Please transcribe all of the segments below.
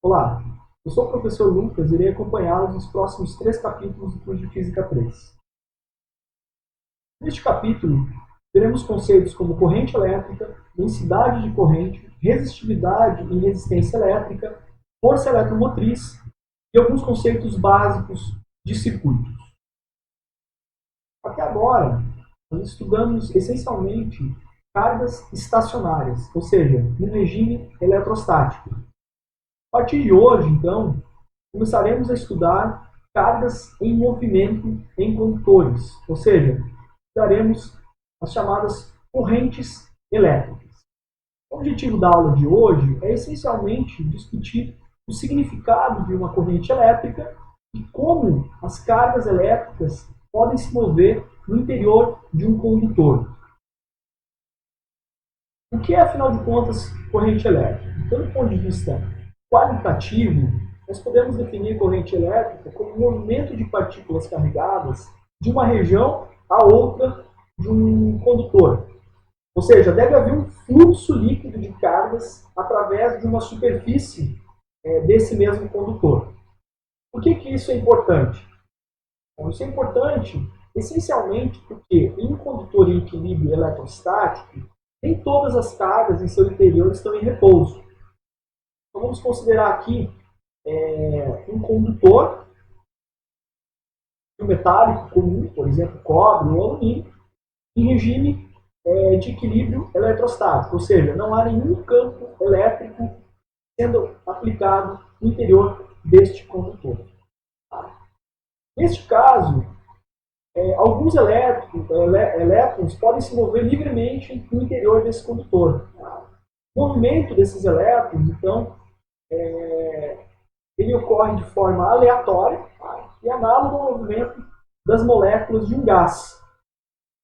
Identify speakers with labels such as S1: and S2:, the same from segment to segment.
S1: Olá, eu sou o professor Lucas e irei acompanhá-los nos próximos 3 capítulos do curso de Física 3. Neste capítulo, teremos conceitos como corrente elétrica, densidade de corrente, resistividade e resistência elétrica, força eletromotriz e alguns conceitos básicos de circuitos. Até agora, nós estudamos essencialmente cargas estacionárias, ou seja, no regime eletrostático. A partir de hoje, então, começaremos a estudar cargas em movimento em condutores, ou seja, estudaremos as chamadas correntes elétricas. O objetivo da aula de hoje é essencialmente discutir o significado de uma corrente elétrica e como as cargas elétricas podem se mover no interior de um condutor. O que é, afinal de contas, corrente elétrica? Então, do ponto de vista qualitativo, nós podemos definir corrente elétrica como o movimento de partículas carregadas de uma região a outra de um condutor. Ou seja, deve haver um fluxo líquido de cargas através de uma superfície desse mesmo condutor. Por que isso é importante? Bom, isso é importante essencialmente porque em um condutor em equilíbrio eletrostático, nem todas as cargas em seu interior estão em repouso. Então vamos considerar aqui um condutor metálico comum, por exemplo, cobre ou alumínio, em regime de equilíbrio eletrostático, ou seja, não há nenhum campo elétrico sendo aplicado no interior deste condutor. Neste caso, alguns elétrons podem se mover livremente no interior desse condutor. O movimento desses elétrons, então, ele ocorre de forma aleatória e análogo ao movimento das moléculas de um gás.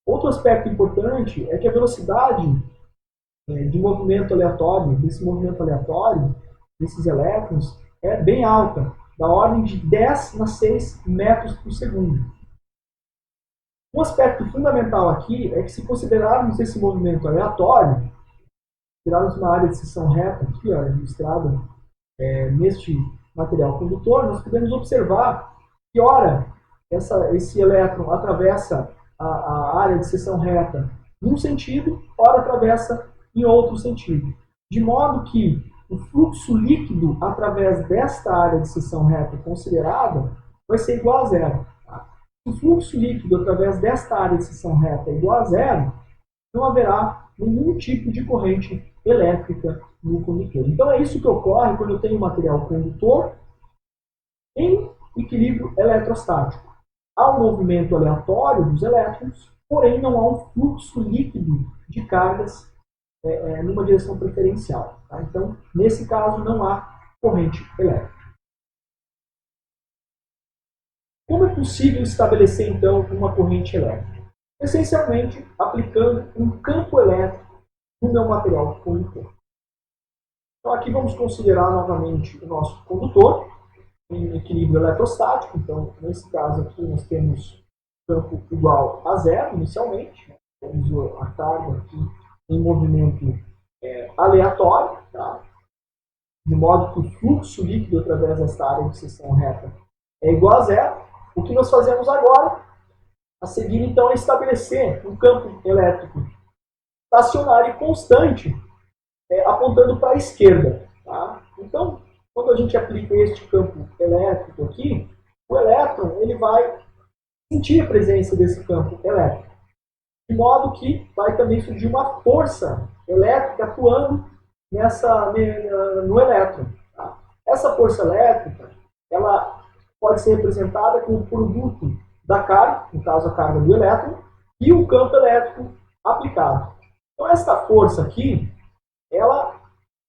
S1: Outro aspecto importante é que a velocidade de movimento aleatório, desses elétrons, é bem alta, da ordem de 10⁶ metros por segundo. Um aspecto fundamental aqui é que, se considerarmos esse movimento aleatório, tirarmos uma área de seção reta aqui, ó, registrada neste material condutor, nós podemos observar que, ora, esse elétron atravessa a área de seção reta em um sentido, ora atravessa em outro sentido. De modo que o fluxo líquido através desta área de seção reta considerada vai ser igual a zero. Se o fluxo líquido através desta área de seção reta é igual a zero, não haverá nenhum tipo de corrente elétrica no condutor. Então é isso que ocorre quando eu tenho um material condutor em equilíbrio eletrostático. Há um movimento aleatório dos elétrons, porém não há um fluxo líquido de cargas numa direção preferencial. Tá? Então, nesse caso, não há corrente elétrica. Como é possível estabelecer, então, uma corrente elétrica? Essencialmente, aplicando um campo elétrico no meu material condutor. Então, aqui vamos considerar novamente o nosso condutor em equilíbrio eletrostático. Então, nesse caso aqui, nós temos campo igual a zero, inicialmente. Temos a carga aqui em movimento aleatório, tá? De modo que o fluxo líquido através desta área de seção reta é igual a zero. O que nós fazemos agora, a seguir, então, é estabelecer um campo elétrico estacionário e constante, apontando para a esquerda. Tá? Então, quando a gente aplica este campo elétrico aqui, o elétron ele vai sentir a presença desse campo elétrico. De modo que vai também surgir uma força elétrica atuando no elétron. Tá? Essa força elétrica ela pode ser representada como produto da carga, no caso a carga do elétron, e o campo elétrico aplicado. Então esta força aqui, ela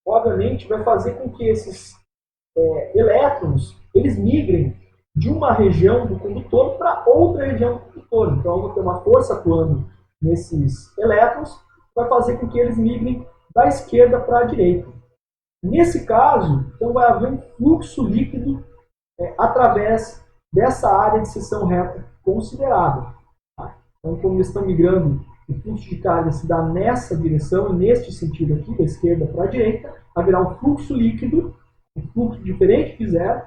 S1: obviamente vai fazer com que esses elétrons eles migrem de uma região do condutor para outra região do condutor. Então eu vou ter uma força atuando nesses elétrons, vai fazer com que eles migrem da esquerda para a direita. Nesse caso, então vai haver um fluxo líquido através dessa área de seção reta considerada. Tá? Então, como eles estão migrando, o fluxo de carga se dá nessa direção, e neste sentido aqui, da esquerda para a direita, haverá um fluxo líquido um fluxo diferente de zero,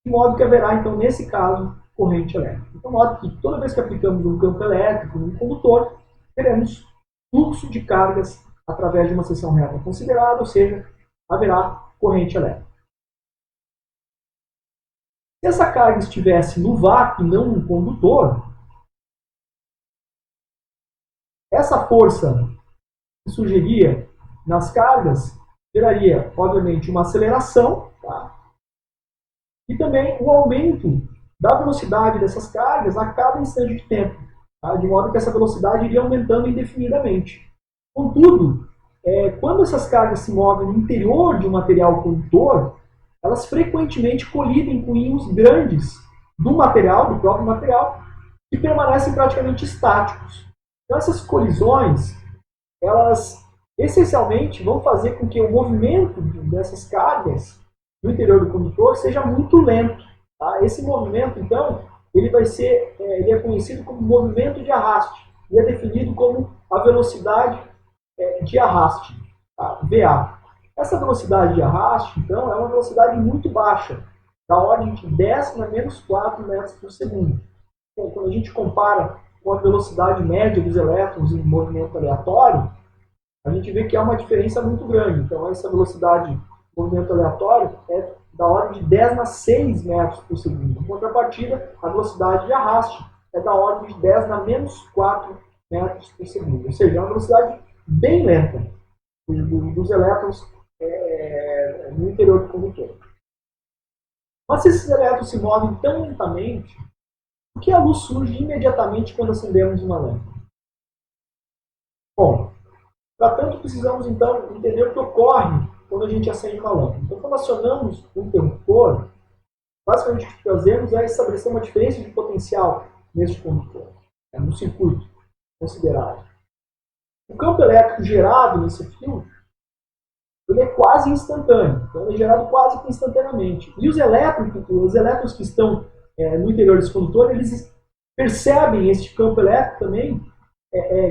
S1: de modo que haverá, então, nesse caso, corrente elétrica. Então, note que toda vez que aplicamos um campo elétrico no condutor, teremos fluxo de cargas através de uma seção reta considerada, ou seja, haverá corrente elétrica. Se essa carga estivesse no vácuo e não no condutor, essa força que surgiria nas cargas geraria, obviamente, uma aceleração, tá? E também um aumento da velocidade dessas cargas a cada instante de tempo, tá? De modo que essa velocidade iria aumentando indefinidamente. Contudo, quando essas cargas se movem no interior de um material condutor, elas frequentemente colidem com íons grandes do material, do próprio material, que permanecem praticamente estáticos. Então essas colisões, elas essencialmente vão fazer com que o movimento dessas cargas no interior do condutor seja muito lento. Tá? Esse movimento, então, ele é conhecido como movimento de arraste e é definido como a velocidade de arraste, tá? VA. Essa velocidade de arraste, então, é uma velocidade muito baixa, da ordem de 10 na menos 4 metros por segundo. Então, quando a gente compara com a velocidade média dos elétrons em movimento aleatório, a gente vê que há uma diferença muito grande. Então, essa velocidade de movimento aleatório é da ordem de 10 na 6 metros por segundo. Em contrapartida, a velocidade de arraste é da ordem de 10 na menos 4 metros por segundo. Ou seja, é uma velocidade bem lenta dos elétrons no interior do condutor. Mas se esses elétrons se movem tão lentamente, por que a luz surge imediatamente quando acendemos uma lâmpada? Bom, para tanto precisamos então entender o que ocorre quando a gente acende uma lâmpada. Então, quando acionamos um interruptor, basicamente o que fazemos é estabelecer uma diferença de potencial neste condutor, no circuito considerado. O campo elétrico gerado nesse fio, ele é quase instantâneo, então ele é gerado quase que instantaneamente. E os elétrons que estão no interior desse condutor, eles percebem este campo elétrico também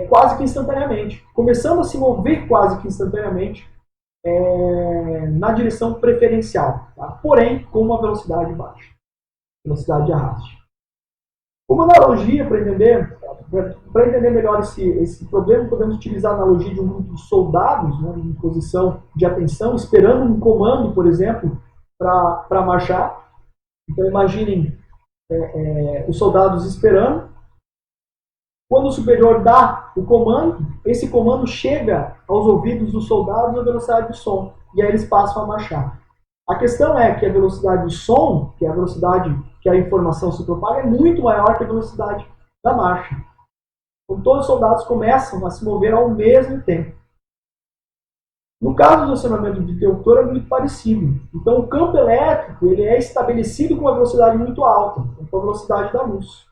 S1: quase que instantaneamente, começando a se mover quase que instantaneamente na direção preferencial, tá? Porém com uma velocidade baixa, velocidade de arraste. Uma analogia para entender melhor esse problema, podemos utilizar a analogia de um grupo de soldados, né, em posição de atenção, esperando um comando, por exemplo, para marchar. Então imaginem os soldados esperando. Quando o superior dá o comando, esse comando chega aos ouvidos dos soldados à velocidade do som, e aí eles passam a marchar. A questão é que a velocidade do som, que é a velocidade que a informação se propaga, é muito maior que a velocidade da marcha. Então todos os soldados começam a se mover ao mesmo tempo. No caso do acionamento de interruptor é muito parecido. Então o campo elétrico ele é estabelecido com uma velocidade muito alta, com a velocidade da luz.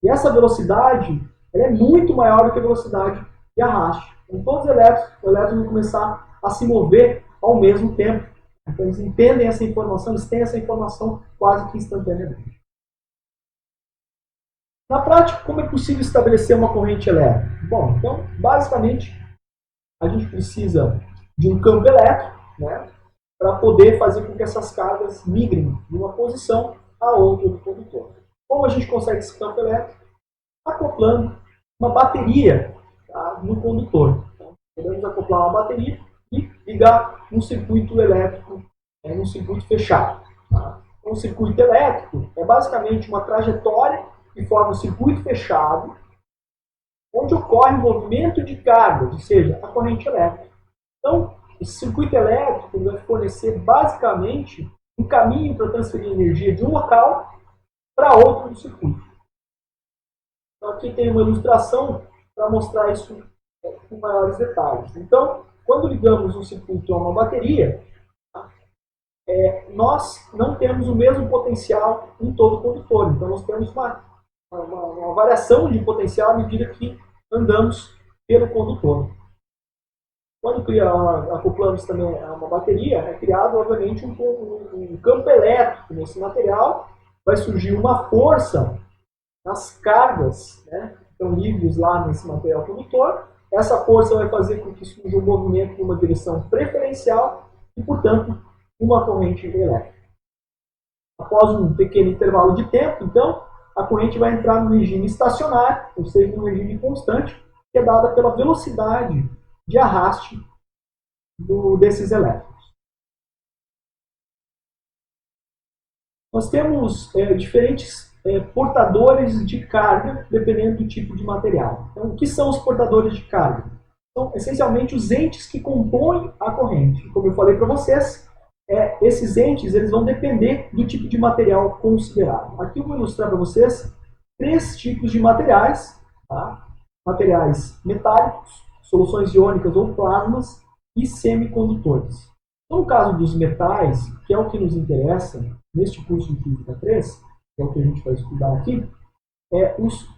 S1: E essa velocidade ela é muito maior do que a velocidade de arraste. Então todos os elétrons vão começar a se mover ao mesmo tempo. Então eles entendem essa informação, eles têm essa informação quase que instantaneamente. Na prática, como é possível estabelecer uma corrente elétrica? Bom, então, basicamente, a gente precisa de um campo elétrico, né, para poder fazer com que essas cargas migrem de uma posição a outra do condutor. Como a gente consegue esse campo elétrico? Acoplando uma bateria, tá, no condutor. Então, podemos acoplar uma bateria e ligar um circuito elétrico num circuito fechado. Tá? Um circuito elétrico é basicamente uma trajetória que forma um circuito fechado, onde ocorre o movimento de cargas, ou seja, a corrente elétrica. Então, esse circuito elétrico vai fornecer basicamente um caminho para transferir energia de um local para outro do circuito. Então, aqui tem uma ilustração para mostrar isso com maiores detalhes. Então, quando ligamos um circuito a uma bateria, nós não temos o mesmo potencial em todo o condutor. Então, nós temos uma variação de potencial à medida que andamos pelo condutor. Quando acoplamos também a uma bateria, é criado, obviamente, um campo elétrico nesse material. Vai surgir uma força nas cargas, né, que estão livres lá nesse material condutor. Essa força vai fazer com que surja um movimento em uma direção preferencial e, portanto, uma corrente elétrica. Após um pequeno intervalo de tempo, então, a corrente vai entrar no regime estacionário, ou seja, no regime constante, que é dada pela velocidade de arraste desses elétrons. Nós temos diferentes portadores de carga, dependendo do tipo de material. Então, o que são os portadores de carga? São essencialmente os entes que compõem a corrente. Como eu falei para vocês, esses entes eles vão depender do tipo de material considerado. Aqui eu vou ilustrar para vocês 3 tipos de materiais. Tá? Materiais metálicos, soluções iônicas ou plasmas e semicondutores. Então, no caso dos metais, que é o que nos interessa neste curso de Física 3, que é o que a gente vai estudar aqui, os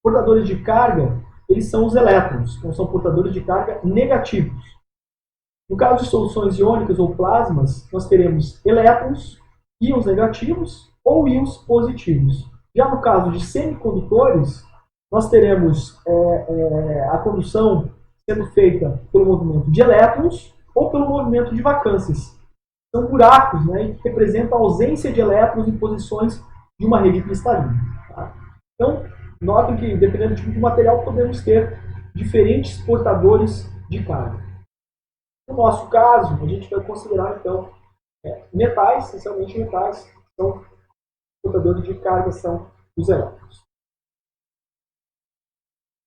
S1: portadores de carga, eles são os elétrons, então são portadores de carga negativos. No caso de soluções iônicas ou plasmas, nós teremos elétrons, íons negativos ou íons positivos. Já no caso de semicondutores, nós teremos a condução sendo feita pelo movimento de elétrons ou pelo movimento de vacâncias. São buracos, né, que representam a ausência de elétrons em posições de uma rede cristalina. Tá? Então, notem que, dependendo do tipo de material, podemos ter diferentes portadores de carga. No nosso caso, a gente vai considerar, então, metais, essencialmente metais, são portadores de carga, são os elétrons.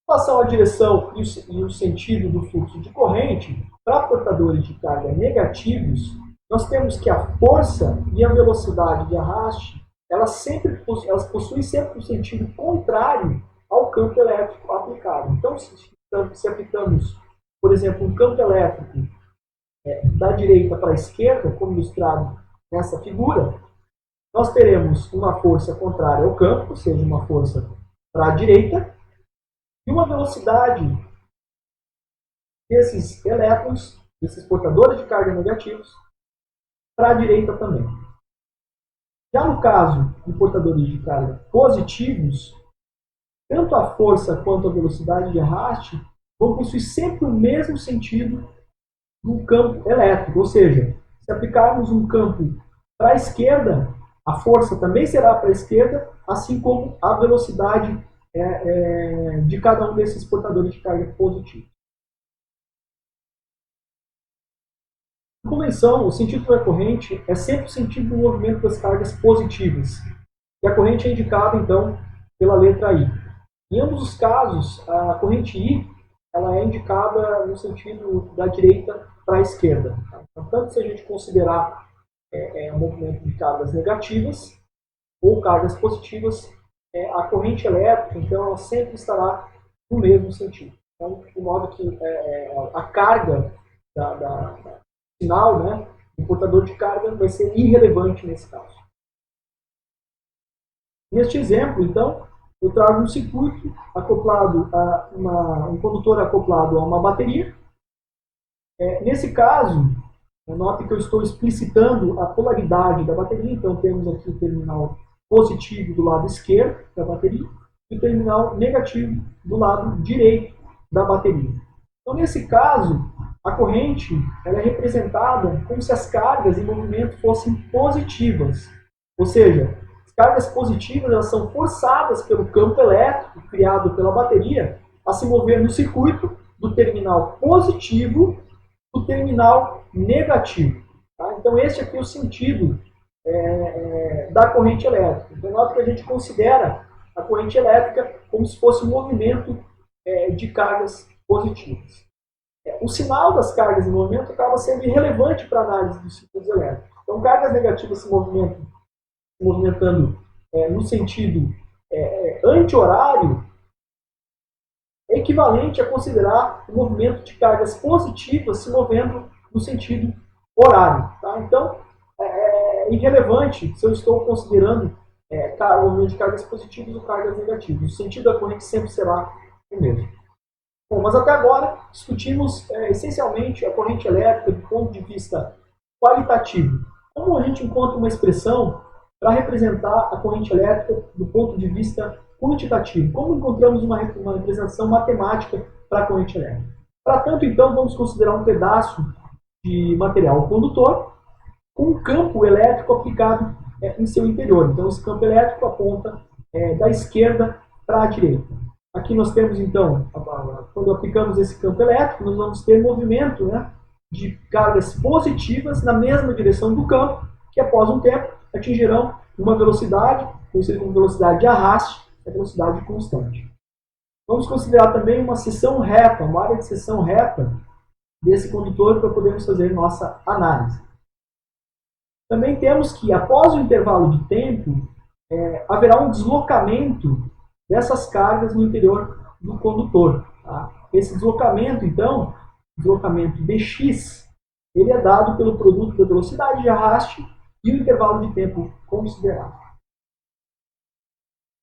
S1: Em relação à direção e o sentido do fluxo de corrente, para portadores de carga negativos, nós temos que a força e a velocidade de arraste, elas possuem sempre um sentido contrário ao campo elétrico aplicado. Então, se aplicamos, por exemplo, um campo elétrico da direita para a esquerda, como ilustrado nessa figura, nós teremos uma força contrária ao campo, ou seja, uma força para a direita, e uma velocidade desses elétrons, desses portadores de carga negativos, para a direita também. Já no caso de portadores de carga positivos, tanto a força quanto a velocidade de arraste vão possuir sempre o mesmo sentido no campo elétrico, ou seja, se aplicarmos um campo para a esquerda, a força também será para a esquerda, assim como a velocidade de cada um desses portadores de carga positivos. Em convenção, o sentido da corrente é sempre o sentido do movimento das cargas positivas. E a corrente é indicada, então, pela letra I. Em ambos os casos, a corrente I ela é indicada no sentido da direita para a esquerda. Então, tanto se a gente considerar um movimento de cargas negativas ou cargas positivas, a corrente elétrica, então, ela sempre estará no mesmo sentido. Então, de modo que a carga da sinal, né, o portador de carga vai ser irrelevante nesse caso. Neste exemplo, então, eu trago um circuito acoplado a um condutor acoplado a uma bateria. Nesse caso, note que eu estou explicitando a polaridade da bateria. Então, temos aqui o terminal positivo do lado esquerdo da bateria e o terminal negativo do lado direito da bateria. Então, nesse caso, a corrente ela é representada como se as cargas em movimento fossem positivas. Ou seja, as cargas positivas elas são forçadas pelo campo elétrico criado pela bateria a se mover no circuito do terminal positivo do terminal negativo. Tá? Então, esse aqui é o sentido da corrente elétrica. Então, nota que a gente considera a corrente elétrica como se fosse um movimento de cargas positivas. O sinal das cargas em movimento acaba sendo irrelevante para a análise dos ciclos elétricos. Então, cargas negativas se movimentando no sentido anti-horário é equivalente a considerar o movimento de cargas positivas se movendo no sentido horário. Tá? Então, é irrelevante se eu estou considerando o movimento de cargas positivas ou cargas negativas. O sentido da corrente sempre será o mesmo. Bom, mas até agora discutimos essencialmente a corrente elétrica do ponto de vista qualitativo. Como a gente encontra uma expressão para representar a corrente elétrica do ponto de vista quantitativo? Como encontramos uma representação matemática para a corrente elétrica? Para tanto, então, vamos considerar um pedaço de material condutor, com um campo elétrico aplicado em seu interior. Então, esse campo elétrico aponta da esquerda para a direita. Aqui nós temos, então, quando aplicamos esse campo elétrico, nós vamos ter movimento, né, de cargas positivas na mesma direção do campo, que após um tempo atingirão uma velocidade, conhecida como velocidade de arraste, a velocidade constante. Vamos considerar também uma seção reta, uma área de seção reta desse condutor para podermos fazer nossa análise. Também temos que, após o intervalo de tempo, haverá um deslocamento dessas cargas no interior do condutor. Tá? Esse deslocamento, então, deslocamento dx, ele é dado pelo produto da velocidade de arraste e o intervalo de tempo considerado.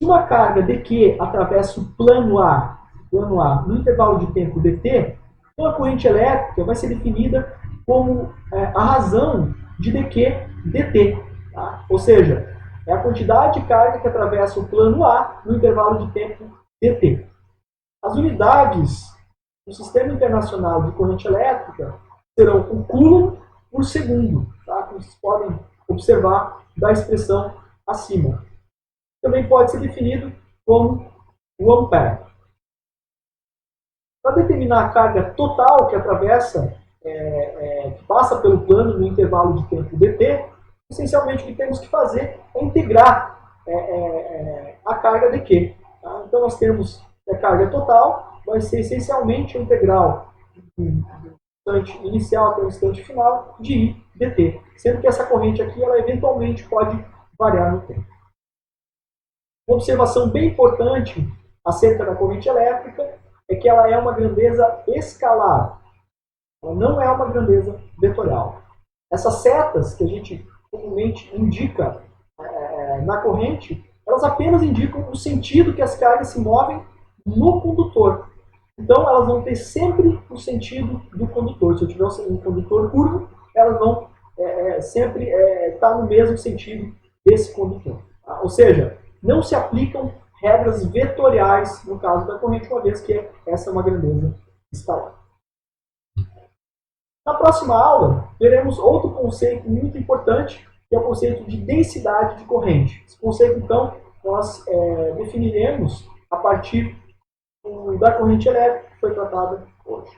S1: Se uma carga dq atravessa o plano A no intervalo de tempo dt, então a corrente elétrica vai ser definida como a razão de dq dt. Tá? Ou seja, é a quantidade de carga que atravessa o plano A no intervalo de tempo dt. As unidades do Sistema Internacional de Corrente Elétrica serão o coulomb por segundo, tá? Como vocês podem observar da expressão acima. Também pode ser definido como o ampere. Para determinar a carga total que atravessa, que passa pelo plano no intervalo de tempo dt, essencialmente o que temos que fazer é integrar a carga dq. Tá? Então nós temos a carga total, vai ser essencialmente a integral do instante inicial até o instante final de I dt, sendo que essa corrente aqui ela eventualmente pode variar no tempo. Uma observação bem importante acerca da corrente elétrica é que ela é uma grandeza escalar, ela não é uma grandeza vetorial. Essas setas que a gente comumente indica na corrente, elas apenas indicam o sentido que as cargas se movem no condutor. Então, elas vão ter sempre o sentido do condutor. Se eu tiver um condutor curvo, elas vão sempre estar no mesmo sentido desse condutor. Tá? Ou seja, não se aplicam regras vetoriais no caso da corrente, uma vez que essa é uma grandeza escalar. Na próxima aula, veremos outro conceito muito importante, que é o conceito de densidade de corrente. Esse conceito, então, nós definiremos a partir da corrente elétrica que foi tratada hoje.